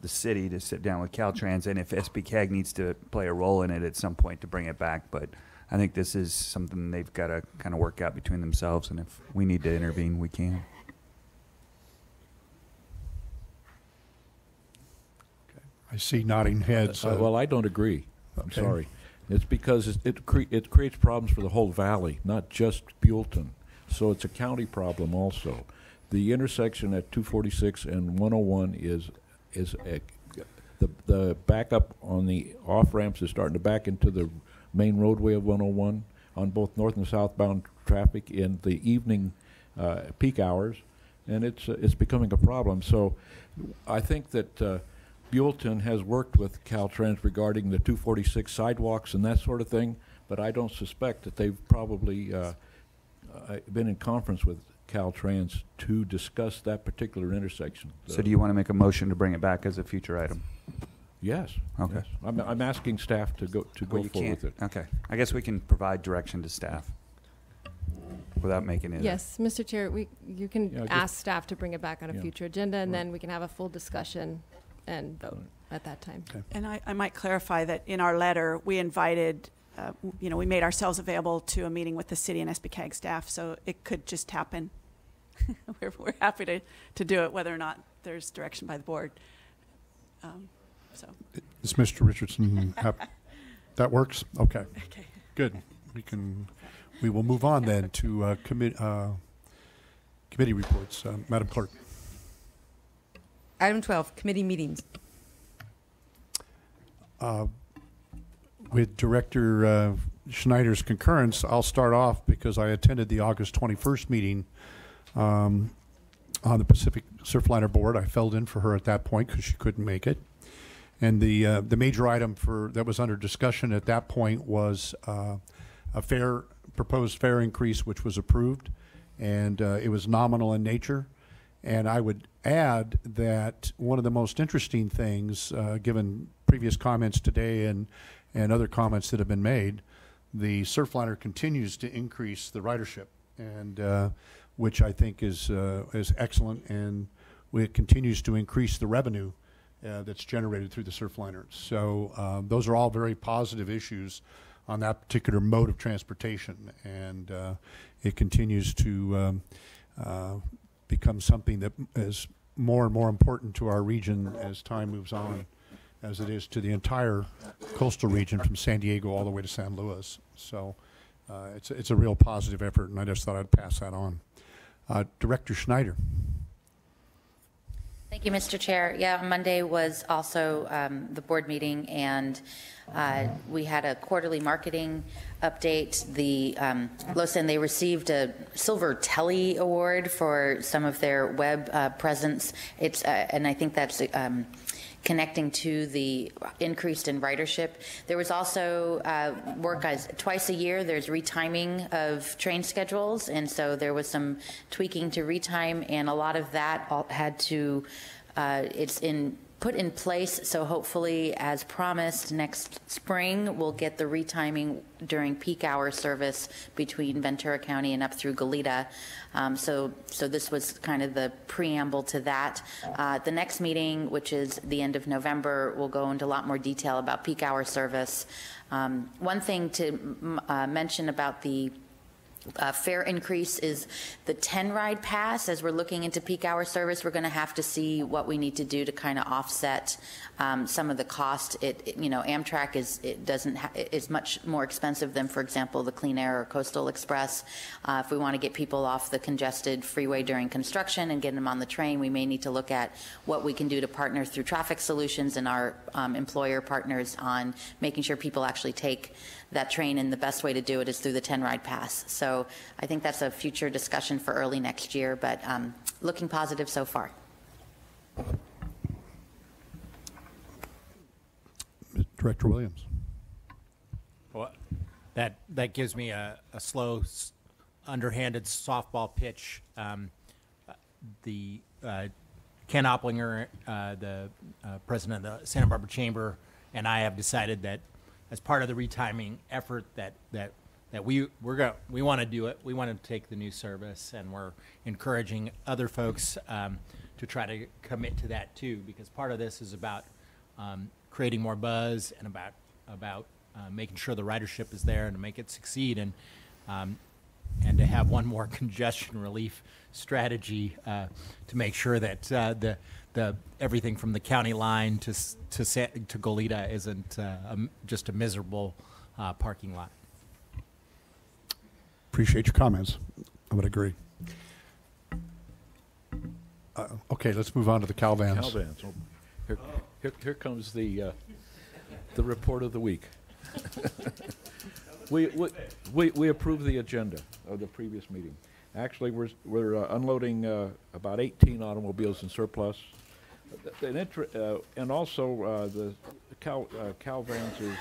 Speaker 10: the city to sit down with Caltrans, and if SBCAG needs to play a role in it at some point to bring it back. But I think this is something they've got to kind of work out between themselves, and if we need to intervene, we can.
Speaker 1: Okay. I see nodding heads.
Speaker 16: Well, I don't agree. I'm sorry. It's because it creates problems for the whole valley, not just Buellton. so it's a county problem also. The intersection at 246 and 101 is the backup on the off ramps is starting to back into the main roadway of 101 on both north and southbound traffic in the evening peak hours, and it's becoming a problem. So I think that Buellton has worked with Caltrans regarding the 246 sidewalks and that sort of thing, but I don't suspect that they've probably been in conference with Caltrans to discuss that particular intersection.
Speaker 10: So do you want to make a motion to bring it back as a future item?
Speaker 16: Yes.
Speaker 10: Okay.
Speaker 16: Yes. I'm asking staff to go
Speaker 10: Well, you
Speaker 16: forward
Speaker 10: can't.
Speaker 16: with it.
Speaker 10: Okay. I guess we can provide direction to staff without making it.
Speaker 8: Yes, Mr. Chair, you can
Speaker 16: Yeah,
Speaker 8: ask staff to bring it back on a
Speaker 16: Yeah.
Speaker 8: future agenda, and then we can have a full discussion and vote at that time.
Speaker 1: Okay.
Speaker 15: And I might clarify that in our letter, we invited, we made ourselves available to a meeting with the city and SBCAG staff, so it could just happen. We're happy to do it, whether or not there's direction by the board. So.
Speaker 1: Is Mr. Richardson that works? Okay.
Speaker 15: Okay.
Speaker 1: Good. We will move on then to committee reports. Madam Clerk.
Speaker 2: Item 12, committee meetings.
Speaker 1: With Director Schneider's concurrence, I'll start off because I attended the August 21st meeting on the Pacific Surfliner Board. I filled in for her at that point because she couldn't make it. And the major item that was under discussion at that point was a proposed fare increase, which was approved, and it was nominal in nature. And I would add that one of the most interesting things, given previous comments today and other comments that have been made, the Surfliner continues to increase the ridership, and which I think is excellent, and it continues to increase the revenue that's generated through the Surfliner. So those are all very positive issues on that particular mode of transportation, and it continues to become something that is more and more important to our region as time moves on, as it is to the entire coastal region from San Diego all the way to San Luis. So it's a real positive effort, and I just thought I'd pass that on. Director Schneider.
Speaker 9: Thank you, Mr. Chair. Yeah, Monday was also the board meeting, and we had a quarterly marketing update. The LOSAN, they received a Silver Telly Award for some of their web presence. It's and I think that's connecting to the increase in ridership. There was also work as twice a year. There's retiming of train schedules, and so there was some tweaking to retime, and a lot of that had to. It's put in place, so hopefully, as promised, next spring we'll get the retiming during peak hour service between Ventura County and up through Goleta. So this was kind of the preamble to that. The next meeting, which is the end of November, will go into a lot more detail about peak hour service. One thing to mention about the fare increase is the 10 ride pass. As we're looking into peak hour service, we're going to have to see what we need to do to kind of offset some of the cost. Amtrak is much more expensive than, for example, the Clean Air or Coastal Express. If we want to get people off the congested freeway during construction and get them on the train, we may need to look at what we can do to partner through Traffic Solutions and our employer partners on making sure people actually take that train, and the best way to do it is through the 10 ride pass. So I think that's a future discussion for early next year, but looking positive so far.
Speaker 1: Director Williams.
Speaker 7: Well, that gives me a slow, underhanded softball pitch. Ken Opplinger, the president of the Santa Barbara Chamber, and I have decided that as part of the retiming effort that we want to do it. We want to take the new service, and we're encouraging other folks to try to commit to that too, because part of this is about creating more buzz and about making sure the ridership is there and to make it succeed, and to have one more congestion relief strategy to make sure that the everything from the county line to Goleta isn't just a miserable parking lot.
Speaker 1: Appreciate your comments. I would agree. Okay, let's move on to the Cal vans.
Speaker 16: Cal vans. Oh, here comes the report of the week. We approved the agenda of the previous meeting. Actually, we're unloading about 18 automobiles in surplus. And also the Cal vans is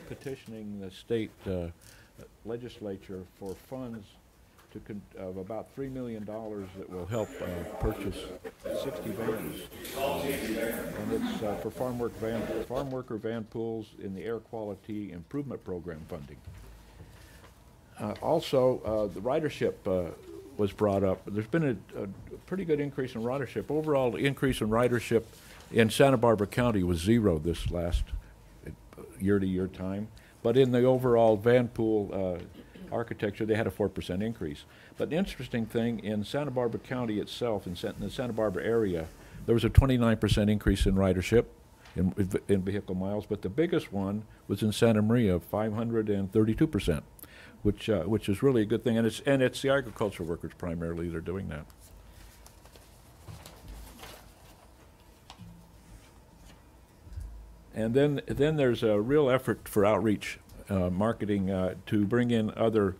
Speaker 16: petitioning the state legislature for funds of about $3 million that will help purchase 60 vans. And it's for farm worker van pools in the air quality improvement program funding. Also, the ridership was brought up. There's been a pretty good increase in ridership. Overall increase in ridership in Santa Barbara County was 0 this last year-to-year time. But in the overall van pool architecture, they had a 4% increase. But the interesting thing, in Santa Barbara County itself, in the Santa Barbara area, there was a 29% increase in ridership in vehicle miles. But the biggest one was in Santa Maria, 532%. Which is really a good thing, and it's the agricultural workers primarily that are doing that. And then there's a real effort for outreach marketing to bring in other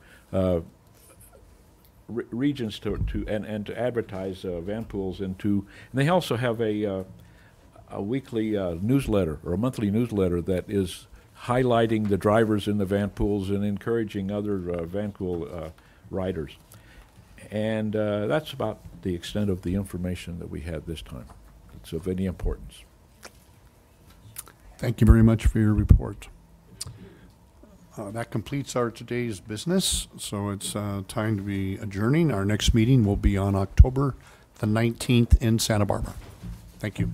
Speaker 16: regions and to advertise van pools and they also have a weekly newsletter or a monthly newsletter that is highlighting the drivers in the van pools and encouraging other van pool riders. And that's about the extent of the information that we had this time. It's of any importance.
Speaker 1: Thank you very much for your report. That completes our today's business, so it's time to be adjourning. Our next meeting will be on October the 19th in Santa Barbara. Thank you.